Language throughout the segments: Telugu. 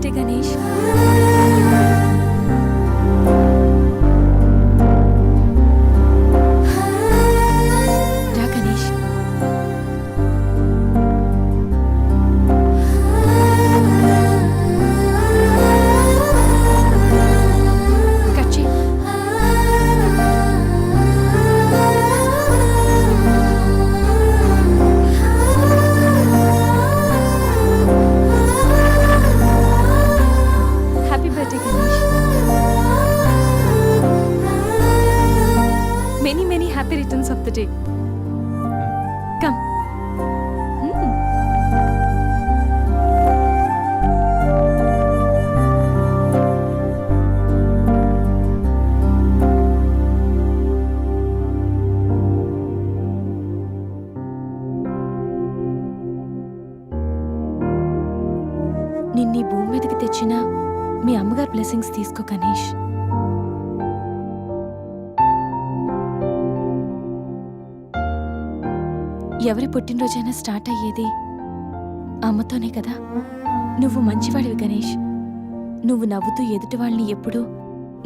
బర్త్డే గణేష్. రా గణేష్. కట్ చేయి. Happy birthday Ganesh. Many many happy returns of the day. Come. నిన్నీ భూమి మీదకి తెచ్చిన మీ అమ్మగారు బ్లెస్సింగ్స్ తీసుకో గణేష్. ఎవరి పుట్టినరోజైనా స్టార్ట్ అయ్యేది అమ్మతోనే కదా. నువ్వు మంచివాడివి గణేష్. నువ్వు నవ్వుతూ ఎదుటి వాళ్ళని ఎప్పుడూ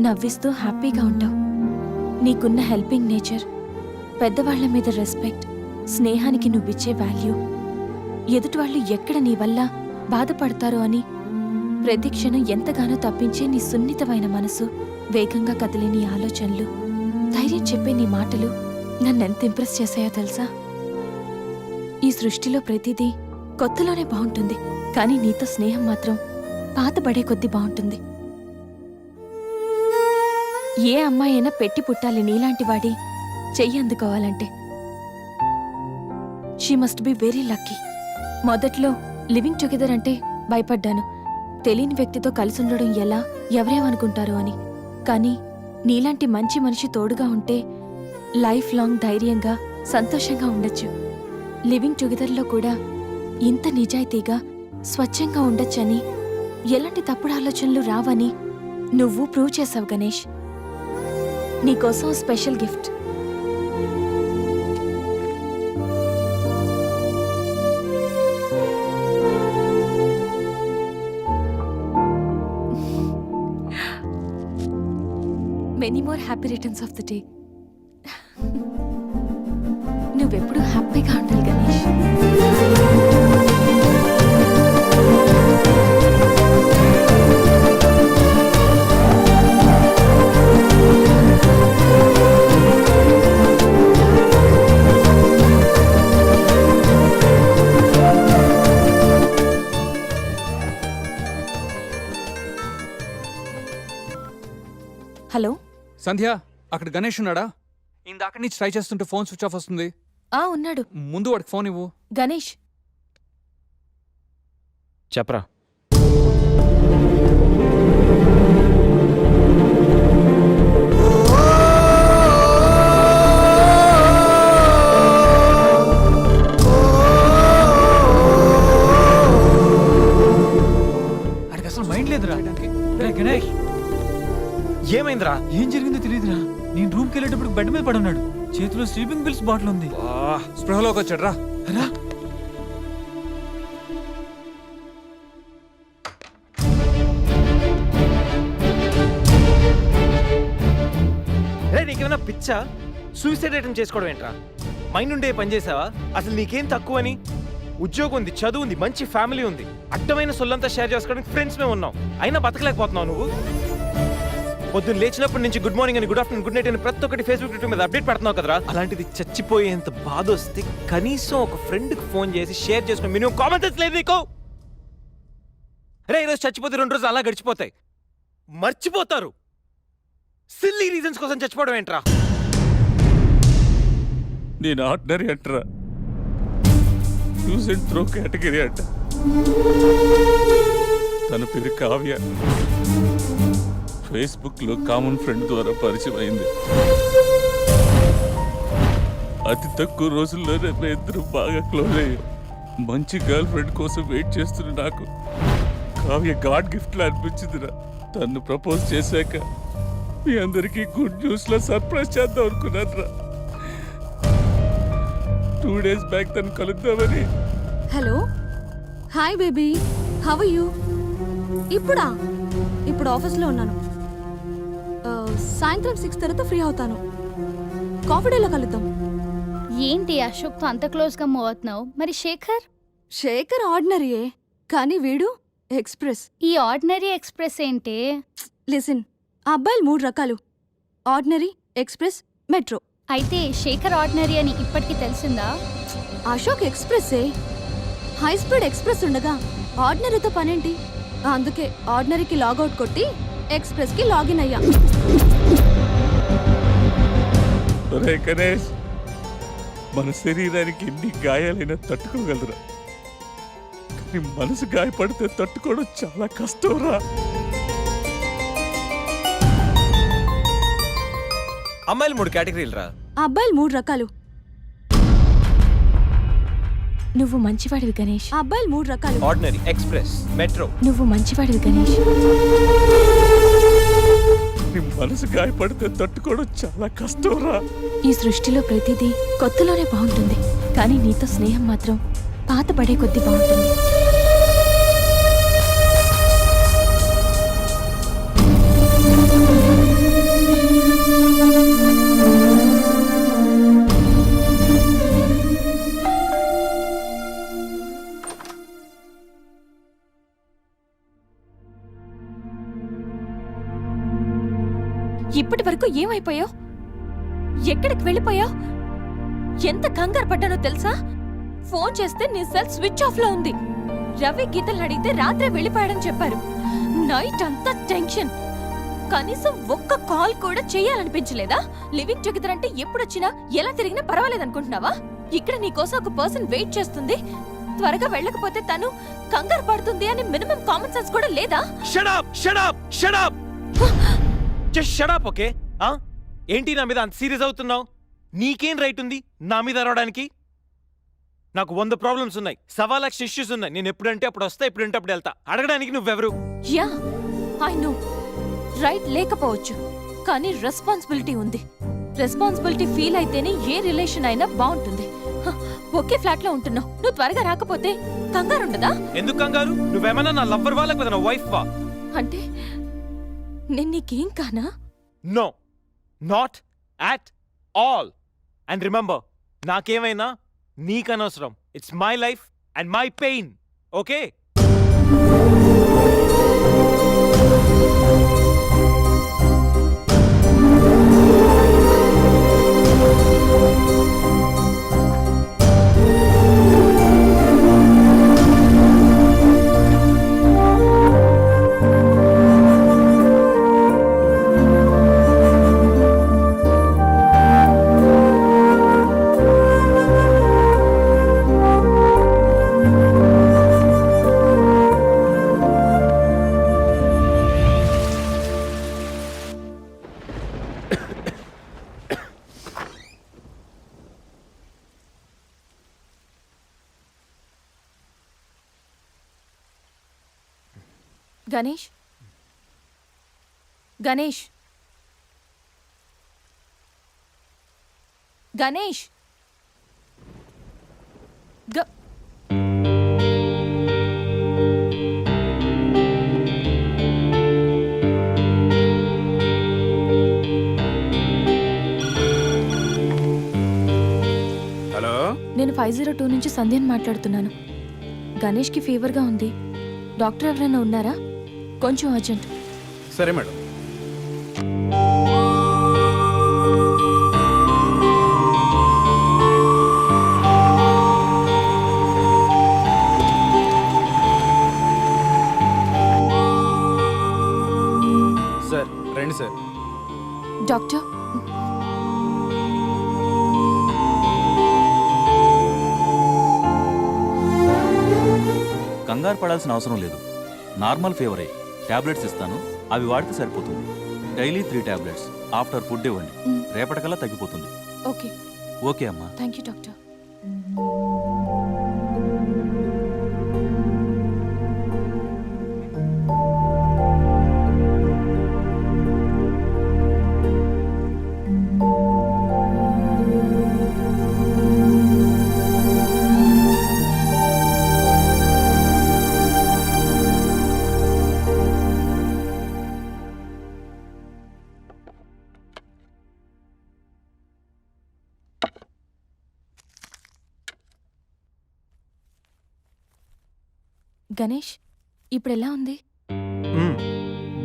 నవ్విస్తూ హ్యాపీగా ఉంటావు. నీకున్న హెల్పింగ్ నేచర్, పెద్దవాళ్ల మీద రెస్పెక్ట్, స్నేహానికి నువ్విచ్చే వాల్యూ, ఎదుటి వాళ్ళు ఎక్కడ నీ వల్ల బాధపడతారో అని ప్రతి క్షణం ఎంతగానో తప్పించే నీ సున్నితమైన మనసు, వేగంగా కదిలే నీ ఆలోచనలు, ధైర్యం చెప్పే నీ మాటలు నన్నెంత ఇంప్రెస్ చేశాయో తెలుసా. ఈ సృష్టిలో ప్రతిదీ కొత్తలోనే బాగుంటుంది, కానీ నీతో స్నేహం మాత్రం పాతబడే కొద్దీ బాగుంటుంది. ఏ అమ్మాయైనా పెట్టి పుట్టాలి నీలాంటి వాడి చెయ్యి అందుకోవాలంటే. She must be very lucky. మొదట్లో లివింగ్ టుగెదర్ అంటే భయపడ్డాను, తెలియని వ్యక్తితో కలిసి ఉండడం ఎలా, ఎవరేమనుకుంటారో అని. కానీ నీలాంటి మంచి మనిషి తోడుగా ఉంటే లైఫ్ లాంగ్ ధైర్యంగా సంతోషంగా ఉండొచ్చు. లివింగ్ టుగెదర్లో కూడా ఇంత నిజాయితీగా స్వచ్ఛంగా ఉండొచ్చని, ఎలాంటి తప్పుడు ఆలోచనలు రావని నువ్వు ప్రూవ్ చేసావు గణేష్. నీకోసం special gift. Many more happy returns of the day. నువ్వెప్పుడు హ్యాపీగా ఉండాలి గణేష్. హలో సంధ్య, అక్కడ గణేష్ ఉన్నాడా? ఇందాక నుంచి ట్రై చేస్తుంటే ఫోన్ స్విచ్ ఆఫ్ వస్తుంది. ఉన్నాడు. ముందు వాడికి ఫోన్ ఇవ్వు. గణేష్, చెప్పరా. అడికి అసలు మైండ్ లేదురా. గణేష్, ఏమైందిరా? ఏం జరిగిందో తెలియదురా. నేను రూమ్కి వెళ్ళేటప్పుడు బెడ్ మీద పడున్నాడు, చేతిలో స్లీపింగ్ పిల్స్ బాటిల్ ఉంది. స్పృహలోకి వచ్చాడు. రా రా. నీకేమైనా పిచ్చా? సూసైడ్ అటెంప్ట్ చేసుకోవడం ఏంట్రా? మైండ్ ఉండే పని చేసావా? అసలు నీకేం తక్కువని? ఉద్యోగం ఉంది, చదువు ఉంది, మంచి ఫ్యామిలీ ఉంది, అడ్డమైన సొల్లంతా షేర్ చేసుకోవడానికి ఫ్రెండ్స్ మేము ఉన్నాం. అయినా బతకలేకపోతున్నావు నువ్వు. పొద్దున్న లేచినప్పటి నుంచి గుడ్ మార్నింగ్ అని, గుడ్ ఆఫ్టర్నూన్, గుడ్ నైట్ అని ప్రతి ఒక్కటి ఫేస్బుక్ ట్విట్టర్ మీద అప్డేట్ పెడుతున్నావు కదరా. అలాంటిది చచ్చిపోయేంత బాధ వస్తే కనీసం ఒక ఫ్రెండ్కి ఫోన్ చేసి షేర్ చేసుకుని మినిమం కామన్ సెన్స్ లేదు నీకు? రే, ఈరోజు చచ్చిపోతే 2 రోజులు అలా గడిచిపోతాయి, మర్చిపోతారు. సిల్లీ రీజన్స్ కోసం చచ్చిపోవడం ఏంట్రా? నేను ఆర్డినరీ అంటరా, యూజ్ అండ్ త్రో కేటగిరీ అంట. తన పేరు కావ్య. ఫేస్బుక్లో కామన్ ఫ్రెండ్ ద్వారా పరిచయం అయింది. అతి తక్కువ రోజుల్లోనే మేము ఇద్దరు బాగా క్లోజ్ అయ్యాం. మంచి గర్ల్ ఫ్రెండ్ కోసం వెయిట్ చేస్తున్న నాకు కావ్య గాడ్ గిఫ్ట్లా అనిపించిందిరా. తను ప్రపోజ్ చేశాక మీ అందరికీ గుడ్ న్యూస్లో సర్ప్రైజ్ చేద్దాం అనుకున్నాను రా. 2 days బ్యాక్ తను కలుద్దామని. Hello, hi baby, how are you? ఇప్పుడా? ఇప్పుడు ఆఫీస్లో ఉన్నాను. సాయంత్రం 6 తర్వాత ఫ్రీ అవుతాను. కాఫీ డేలో కలుద్దాం. ఏంటి అశోక్తో అంత క్లోజ్గా మూవ్ అవుతున్నావు? మరి శేఖర్? శేఖర్ ఆర్డినరీయే, కానీ వీడు ఎక్స్ప్రెస్. ఈ ఆర్డినరీ ఎక్స్ప్రెస్ ఏంటి? లిసన్, ఆ అబ్బాయిలు 3 రకాలు: ఆర్డినరీ, ఎక్స్ప్రెస్, మెట్రో. అయితే శేఖర్ ఆర్డినరీ అని ఇప్పటికి తెలిసిందా? అశోక్ ఎక్స్ప్రెస్సే. హై స్పీడ్ ఎక్స్ప్రెస్ ఉండగా ఆర్డినరీతో పనేంటి? అందుకే ఆర్డినరీకి లాగౌట్ కొట్టి ఎక్స్ప్రెస్కి లాగిన్ అయ్యా. ఒరే గణేష్, మన శరీరానికి ఎన్ని గాయాలైనా తట్టుకోగలరా, కానీ మనసు గాయపడితే తట్టుకోవడం చాలా కష్టంరా. అమ్మాయిలు 3 కేటగిరీలు రా. ఆ అబ్బాయిలు 3 రకాలు. నువ్వు మంచివాడివి గణేష్. ఆ అబ్బాయిలు 3 రకాలు. Ordinary, express, metro. నువ్వు మంచివాడివి గణేష్. నీ మనసు గాయపడితే తట్టుకోవడం చాలా కష్టంరా. ఈ సృష్టిలో ప్రతిదీ కొత్తలోనే బాగుంటుంది, కానీ నీతో స్నేహం మాత్రం పాత పడే కొద్దీ బాగుంటుంది. ఇప్పటి వరకు ఏమైపోయావు? ఎక్కడికి వెళ్ళిపోయావు? ఎంత కంగారు పడ్డానో తెలుసా? ఫోన్ చేస్తే నీ సెల్ స్విచ్ ఆఫ్ లో ఉంది. రవి గీతలు అడిగితే రాత్రే వెళ్ళిపోయాడని చెప్పారు. నైట్ అంతా టెన్షన్. కనీసం ఒక్క కాల్ కూడా చేయాలనిపించలేదా? లివింగ్ టుగెదర్ అంటే ఎప్పుడొచ్చినా ఎలా తిరిగినా పర్వాలేదనుకుంటున్నావా? ఇక్కడ నీకోసం ఒక పర్సన్ వెయిట్ చేస్తుంది. త్వరగా వెళ్ళకపోతే తను కంగారు పడుతుంది అని మినిమం కామన్ సెన్స్ కూడా లేదా? Shut up, shut up, shut up. Just shut up, okay? ఏంటి నా మీద అంత సీరియస్ అవుతున్నావు? నీకేం రైట్ ఉంది నా మీద అరవడానికి? నాకు 100 ప్రాబ్లమ్స్ ఉన్నాయి, 1,00,000 ఇష్యూస్ ఉన్నాయి. నేను ఎప్పుడంటే అప్పుడు వస్తా, ఎప్పుడంటే అప్పుడు వెళ్తా. అడగడానికి నువ్వెవరు? Yeah, I know. రైట్ లేకపోవచ్చు, కానీ రెస్పాన్సిబిలిటీ ఉంది. రెస్పాన్సిబిలిటీ ఫీల్ అయితేనే ఏ రిలేషన్ అయినా బాగుంటుంది. ఒకే ఫ్లాట్ లో ఉంటున్నావు, నువ్వు త్వరగా రాకపోతే కంగారు ఉండదా? ఎందుకు కంగారు? నువ్వేమన్నా నా లవ్వర్ వా లేకపోతే నా వైఫ్ వా? అంటే నేను నీకేం కానా? No, not at all. And remember, నాకేమైనా నీకనవసరం. It's my life and my pain, okay? Ganesh, Ganesh, Ganesh, hello, నేను 502 నుంచి సంధ్యని మాట్లాడుతున్నాను. గణేష్కి ఫీవర్గా ఉంది. డాక్టర్ ఎవరైనా ఉన్నారా? కొంచెం అర్జెంట్. సరే మేడం. సార్ రండి సార్. డాక్టర్, కంగారు పడాల్సిన అవసరం లేదు. నార్మల్ ఫీవరే. టాబ్లెట్స్ ఇస్తాను, అవి వాడితే సరిపోతుంది. Daily 3 tablets. ఆఫ్టర్ ఫుడ్ ఇవ్వండి, రేపటికల్లా తగ్గిపోతుంది. ఓకే. ఓకే అమ్మా. Thank you doctor. గణేష్ ఇప్పుడు ఎలా ఉంది?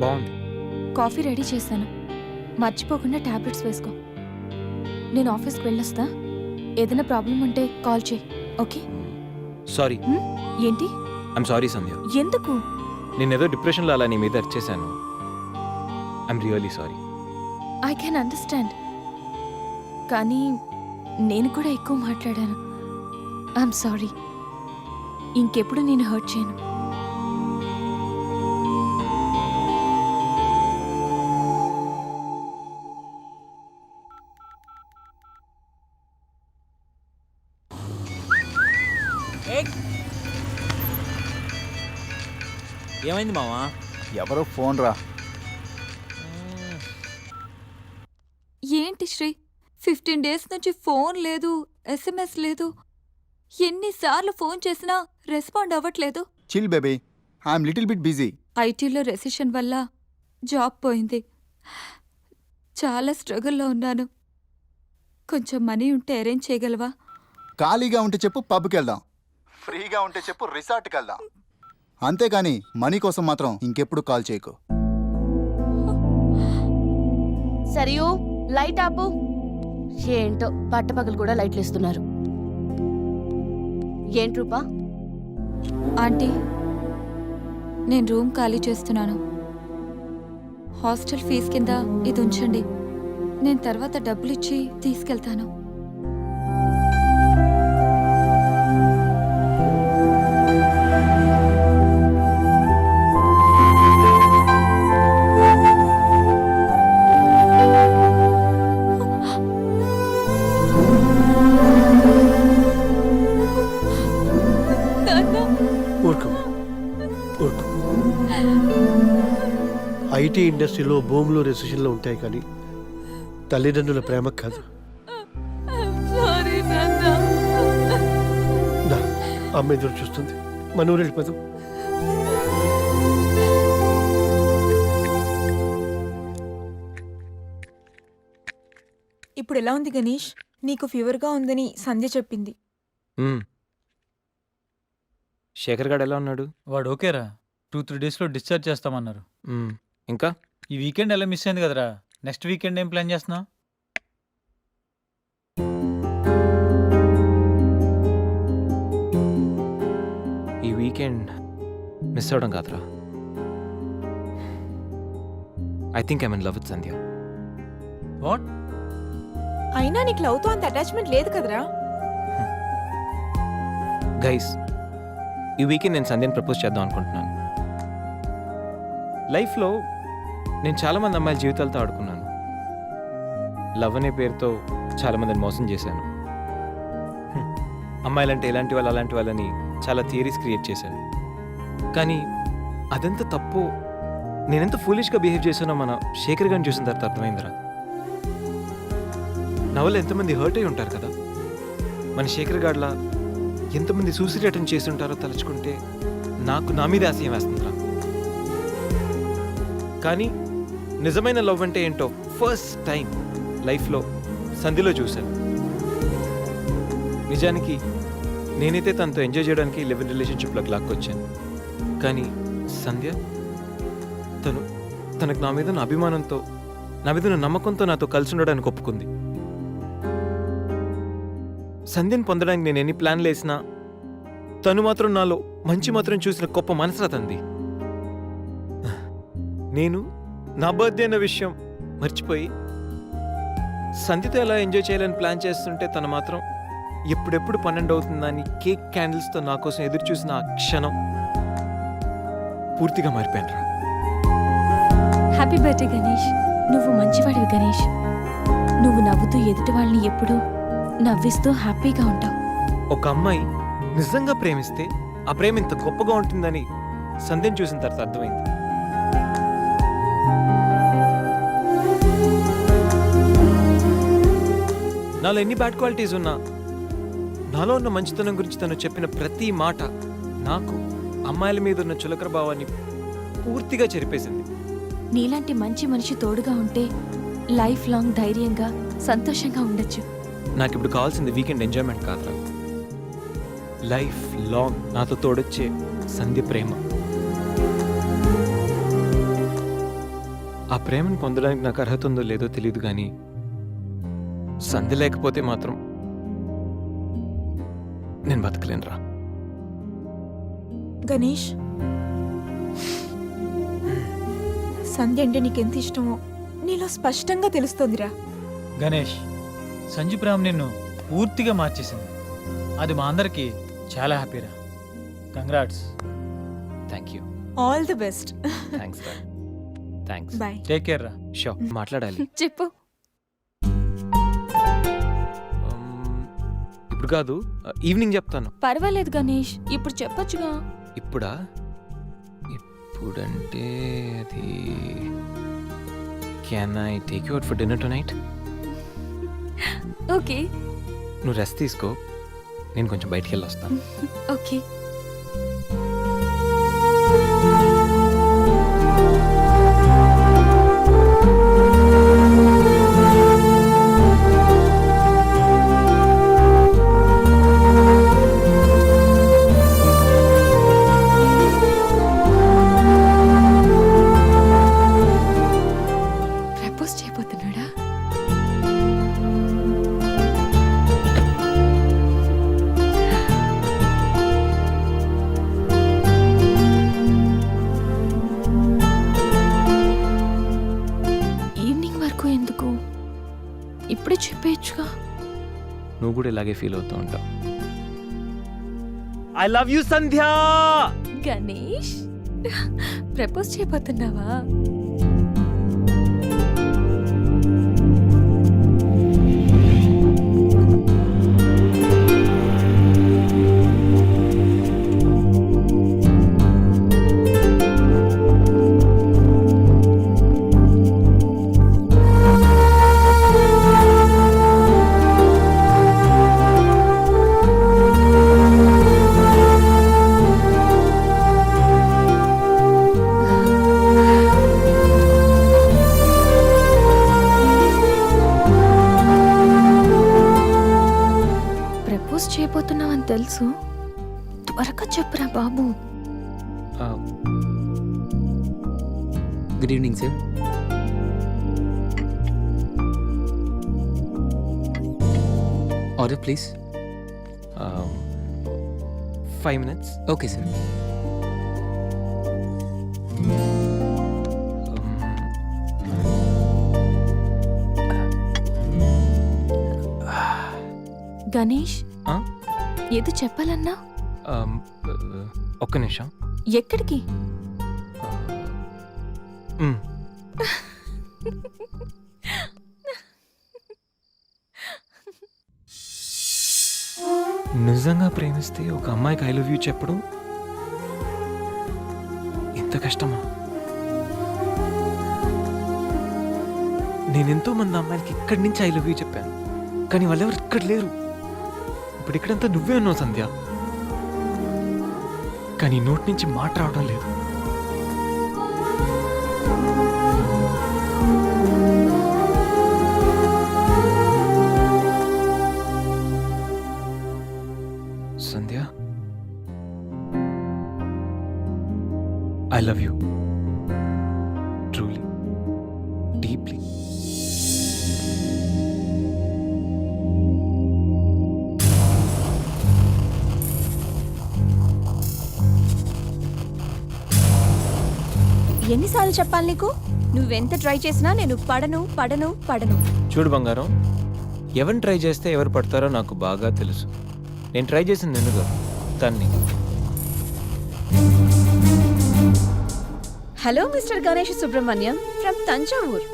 బాగుంది. కాఫీ రెడీ చేశాను. మర్చిపోకుండా టాబ్లెట్స్ వేసుకో. నేను ఆఫీస్కి వెళ్ళొస్తా. ఏదైనా ప్రాబ్లం ఉంటే కాల్ చేయి. ఓకే? సారీ. ఏంటి? I'm sorry Sandhya. ఎందుకు? నేనేదో డిప్రెషన్లో అలా నీ మీద అరిచేశాను. I'm really sorry. I can understand. కానీ నేను కూడా ఎక్కువ మాట్లాడాను. I'm sorry. ఇంకెప్పుడు నేను హర్ట్ చేయను. ఏమైంది మావా? ఎవరో ఫోన్ రా. ఏంటి శ్రీ 15 డేస్ నుంచి ఫోన్ లేదు, SMS లేదు. ఎన్నిసార్లు ఫోన్ చేసినా రెస్పాండ్ అవ్వట్లేదు. Chill baby, I'm little bit busy. ఐటీలో రెసిషన్ వల్ల జాబ్ పోయింది. చాలా స్ట్రగుల్లో ఉన్నాను. కొంచెం మనీ ఉంటే అరేంజ్ చేయగలవా? ఖాళీగా ఉంటే చెప్పు, పబ్కి వెళ్దాం. ఫ్రీగా ఉంటే చెప్పు, రిసార్ట్కి వెళ్దాం. అంతేగాని మనీ కోసం మాత్రం ఇంకెప్పుడు కాల్ చేయకు. సరియు లైట్ ఆపు. ఏంటో పట్టపగలు కూడా లైట్లు ఇస్తున్నారు. ఏంటి రూపా? ఆంటీ, నేను రూమ్ ఖాళీ చేస్తున్నాను. హాస్టల్ ఫీజు కింద ఇది ఉంచండి. నేను తర్వాత డబ్బులిచ్చి తీసుకెళ్తాను. ఐటీ ఇండస్ట్రీలో భూములు రెసిషన్లో ఉంటాయి కానీ తల్లిదండ్రుల ప్రేమ కాదు. అమ్మ ఎదురు చూస్తుంది. మన ఊరు వెళ్ళిపోదాం. ఇప్పుడు ఎలా ఉంది గణేష్? నీకు ఫీవర్గా ఉందని సంధ్య చెప్పింది. శేఖర్ గాడు ఎలా ఉన్నాడు? వాడు ఓకేరా. 2-3 డేస్లో డిశ్చార్జ్ చేస్తామన్నారు. ఇంకా ఈ వీకెండ్ ఎలా మిస్ అయింది కదరా. నెక్స్ట్ వీకెండ్ ఏం ప్లాన్ చేస్తున్నావు? ఈ వీకెండ్ మిస్ అవడం కాదురా. I think I'm in love with Sandhya. What? అయినా నీకు లవ్తో అంత అటాచ్మెంట్ లేదు కదరా. గైస్, ఈ వీకెండ్ నేను సంధ్యని ప్రపోజ్ చేద్దాం అనుకుంటున్నాను. లైఫ్లో నేను చాలామంది అమ్మాయిల జీవితాలతో ఆడుకున్నాను. లవ్ అనే పేరుతో చాలామందిని మోసం చేశాను. అమ్మాయిలంటే ఇలాంటి వాళ్ళు అలాంటి వాళ్ళని చాలా థియరీస్ క్రియేట్ చేశాను. కానీ అదెంత తప్పు, నేనెంత ఫూలిష్గా బిహేవ్ చేశానో మన శేఖర్ గారిని చూసిన తర్వాత అర్థమైందిరా. నా వల్ల ఎంతమంది హర్ట్ అయి ఉంటారు కదా. మన శేఖర్ గాడ్లా ఎంతమంది సూసైడ్ అటెంప్ట్ చేసి ఉంటారో తలుచుకుంటే నాకు నా మీద ఆశయం వేస్తుందిరా. కానీ నిజమైన లవ్ అంటే ఏంటో ఫస్ట్ టైం లైఫ్లో సంధిలో చూశాను. నిజానికి నేనైతే తనతో ఎంజాయ్ చేయడానికి లివ్ ఇన్ రిలేషన్షిప్లోకి లాక్కొచ్చాను. కానీ సంధ్య తనకు నా మీద నా అభిమానంతో, నా మీద నా నమ్మకంతో నాతో కలిసి ఉండడానికి ఒప్పుకుంది. సంధ్యను పొందడానికి నేను ఎన్ని ప్లాన్లు వేసినా తను మాత్రం నాలో మంచి మాత్రం చూసిన గొప్ప మనసురా తంది. నేను నా బర్త్డే అన్న విషయం మర్చిపోయి సంధ్యతో ఎలా ఎంజాయ్ చేయాలని ప్లాన్ చేస్తుంటే తను మాత్రం ఎప్పుడెప్పుడు 12 అవుతుందని కేక్ క్యాండిల్స్తో నా కోసం ఎదురు చూసిన ఆ క్షణం పూర్తిగా మారిపోయాను రా. Happy birthday Ganesh. నువ్వు మంచివాడివి గణేష్. నువ్వు నవ్వుతూ ఎదుటి వాళ్ళని ఎప్పుడూ నవ్విస్తూ హ్యాపీగా ఉంటావు. ఒక అమ్మాయి నిజంగా ప్రేమిస్తే ఆ ప్రేమ ఇంత గొప్పగా ఉంటుందని సంధ్యను చూసిన తర్వాత అర్థమైంది. నాలో ఎన్ని బ్యాడ్ క్వాలిటీస్ ఉన్నా నాలో ఉన్న మంచితనం గురించి తను చెప్పిన ప్రతి మాట నాకు అమ్మాయిల మీద ఉన్న చులకర భావాన్ని పూర్తిగా చెరిపేసింది. నీలాంటి మంచి మనిషి తోడుగా ఉంటే లైఫ్ లాంగ్ ధైర్యంగా సంతోషంగా ఉండొచ్చు. నాకు ఇప్పుడు కావాల్సింది వీకెండ్ ఎంజాయ్మెంట్ కాదురా, లైఫ్ లాంగ్ నాతో తోడొచ్చే సంధ్య ప్రేమ. ఆ ప్రేమను పొందడానికి నాకు అర్హత ఉందో లేదో తెలియదు కానీ సంధ్య లేకపోతే మాత్రం నేను బతకలేనురా. గణేష్, సంధ్య అంటే నీకెంత ఇష్టమో నీలో స్పష్టంగా తెలుస్తోందిరా. గణేష్, సంజు ప్రేమ నిన్ను పూర్తిగా మార్చేసింది. అది మా అందరికి చాలా హ్యాపీరా. Congrats. Thank you. All the best. Thanks రా. థ్యాంక్స్. బాయ్. టేక్ కేర్ రా. షో మాట్లాడాలి. చెప్పు. ఇప్పుడు కాదు, ఈవినింగ్ చెప్తాను. పర్వాలేదు గణేష్, ఇప్పుడు చెప్పొచ్చుగా. ఇప్పుడా? ఇప్పుడంటే అది can I take you out for dinner tonight? Okay. నువ్వు రెస్ట్ తీసుకో, నేను కొంచెం బయటికి వెళ్ళి వస్తాను. ఓకే. ప్రపోజ్ చేయబోతున్నాడా? ఈవినింగ్ వరకు ఎందుకు? ఇప్పుడే చెప్పేయచ్చుగా. నువ్వు కూడా ఇలాగే ఫీల్ అవుతూ ఉంటావు. I love you Sandhya. Ganesh, propose చేయబోతున్నావా? ప్రపోజ్ చేయబోతున్నావని తెలుసు, త్వరగా చెప్పురా బాబు. Good evening sir. Order please. 5 minutes. Okay sir. Ganesh, ఆ? ఏదో చెప్పాలన్నా? ఒక్క నిమిషం. ఎక్కడికి? నిజంగా ప్రేమిస్తే ఒక అమ్మాయికి ఐ లవ్ యూ చెప్పడం ఇంత కష్టమా? నేను ఎంతో మంది అమ్మాయిలకి ఇక్కడి నుంచి ఐ లవ్ యూ చెప్పాను, కానీ వాళ్ళెవరు ఇక్కడ లేరు. ఇప్పుడు ఇక్కడంతా నువ్వే ఉన్నావు సంధ్య, కానీ నోటి నుంచి మాట రావడం లేదు. Sandhya, I love you truly, deeply. ఎన్నిసార్లు చెప్పాలి నీకు? నువ్వెంత ట్రై చేసినా నేను పడను పడను పడను. చూడు బంగారం, ఎవరిని ట్రై చేస్తే ఎవరు పడతారో నాకు బాగా తెలుసు. నేను ట్రై చేసింది నిన్ను కాదు, తన్ని. Hello mister Ganesh Subrahmanyam from Thanjavur.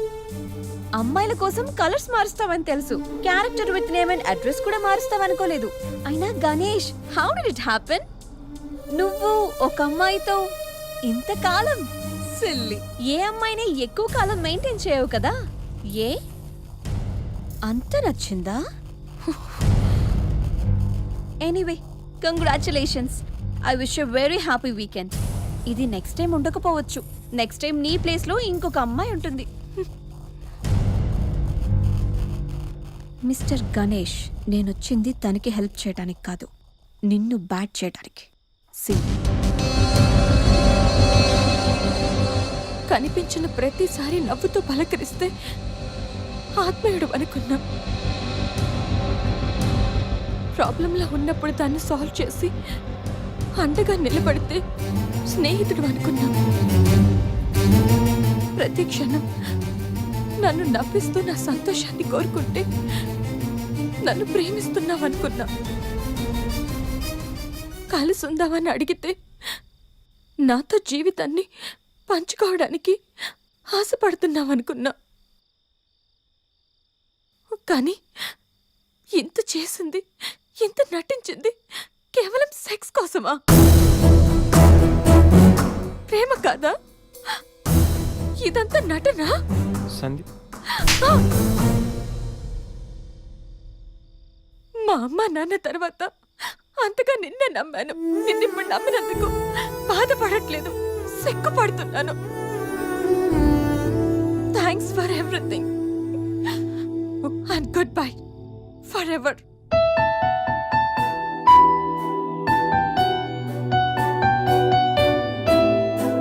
అమ్మాయిల కోసం కలర్స్ మారుస్తావని తెలుసు, character with name and address కూడా మారుస్తావనుకోలేదు. అయినా Ganesh, how did it happen? నువ్వు ఒక అమ్మాయితో ఇంతకాలం సిల్లీ. ఏ అమ్మాయిని ఎక్కువ కాలం మెయింటైన్ చేయవు కదా? ఏ అంత నచ్చిందా? Anyway, congratulations. I wish you very happy weekend. ఇది నెక్స్ట్ టైం ఉండకపోవచ్చు. నెక్స్ట్ టైం నీ ప్లేస్లో ఇంకొక అమ్మాయి ఉంటుంది. మిస్టర్ గణేష్, నేనొచ్చింది తనకి హెల్ప్ చేయడానికి కాదు, నిన్ను బ్యాట్ చేయడానికి. సి కనిపించిన ప్రతిసారి నవ్వుతూ పలకరిస్తే ఆత్మీయుడు అనుకున్నా. ప్రాబ్లంలో ఉన్నప్పుడు దాన్ని సాల్వ్ చేసి అండగా నిలబడితే స్నేహితుడు అనుకున్నా. ప్రతి క్షణం నన్ను నవ్విస్తూ నా సంతోషాన్ని కోరుకుంటే నన్ను ప్రేమిస్తున్నావనుకున్నా. కలిసి ఉందామని అడిగితే నాతో జీవితాన్ని పంచుకోవడానికి ఆశపడుతున్నావనుకున్నా. కానీ ఇంత చేసింది, ఇంత నటించింది కేవలం సెక్స్ కోసమా? ప్రేమ కాదా? ఇదంతా నటనా? సందీప్, మా అమ్మ నాన్న తర్వాత అంతగా నిన్నే నమ్మాను. నిన్నిప్పుడు నమ్మినందుకు బాధపడట్లేదు, సిగ్గుపడుతున్నాను. Thanks for everything and good bye for ever.